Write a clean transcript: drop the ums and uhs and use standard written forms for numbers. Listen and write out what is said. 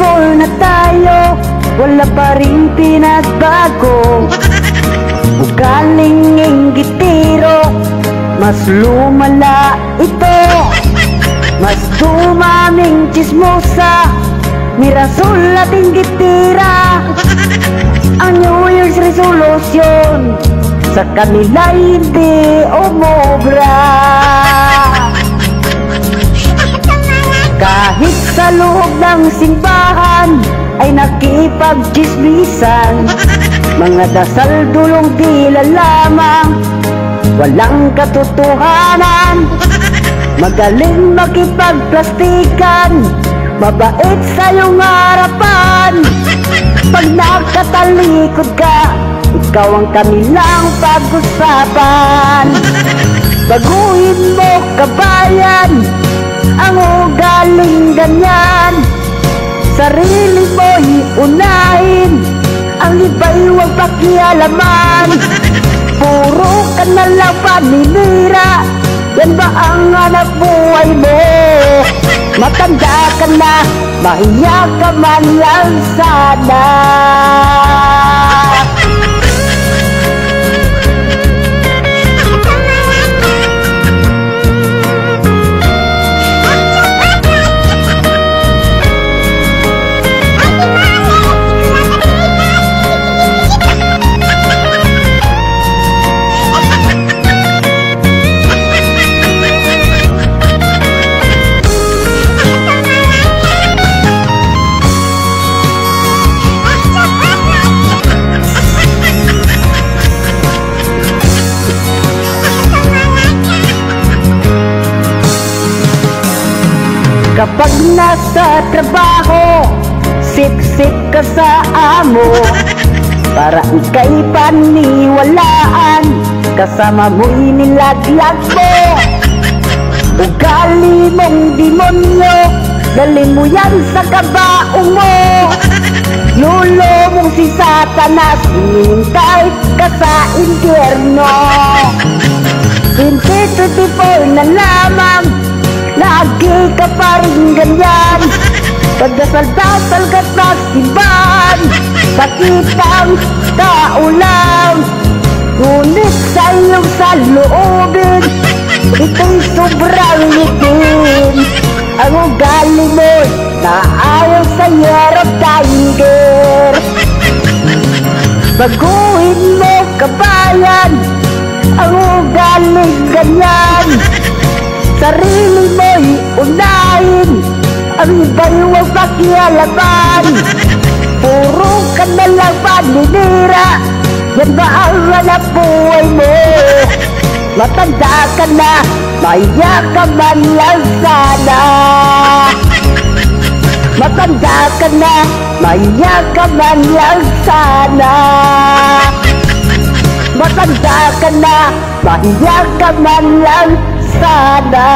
24 na tayo, wala pa rin pinagbago. Ugaling inggitiro, mas lumala ito. Mas dumaming chismosa, mirasol at inggitira. Ang New Year's resolution sa kanila hindi umobra. Kahit sa loob ng simbahan ay nakipagchismisan, mga dasal dulong tila lamang, walang katotohanan. Magaling makipagplastikan, mabait sa iyong harapan. Pag nakatalikod ka, ikaw ang kanilang pag-usapan. Baguhin mo, kabayan, ang ugaling ganyan. Sarili mo'y unahin, ang iba'y huwag pakialaman. Puro ka na lang paninira, yan ba ang hanap buhay mo? Matanda ka na, mahiya ka man lang sana. Kapag nasa trabaho, siksik ka sa amo, para ika'y paniwalaan, kasama mo'y nilaglag mo. Ugali mong demonyo, dalhin mo yan sa kabaong mo. Lolo mong si Satanas, hinihintay ka sa impyerno. 2024 na lamang, lagi ka pa rin ganyan. Pagdasal-dasal ka't magsimbahan, sakitang tao lang. Ngunit sa iyong saloobin, ito'y sobrang litin. Ang ugali mo'y naayaw sa Yerot Tiger. Baguhin mo, kabayan, ang ugaling ganyan. Sarili mo'y unahin, ang iba'y huwag pakialaman. Puro ka na lang paninira, yan ba ang hanap buhay mo? Matanda ka na, mahiya ka man lang sana. Matanda ka na, mahiya ka man lang sana. Matanda ka na, mahiya ka man lang sana.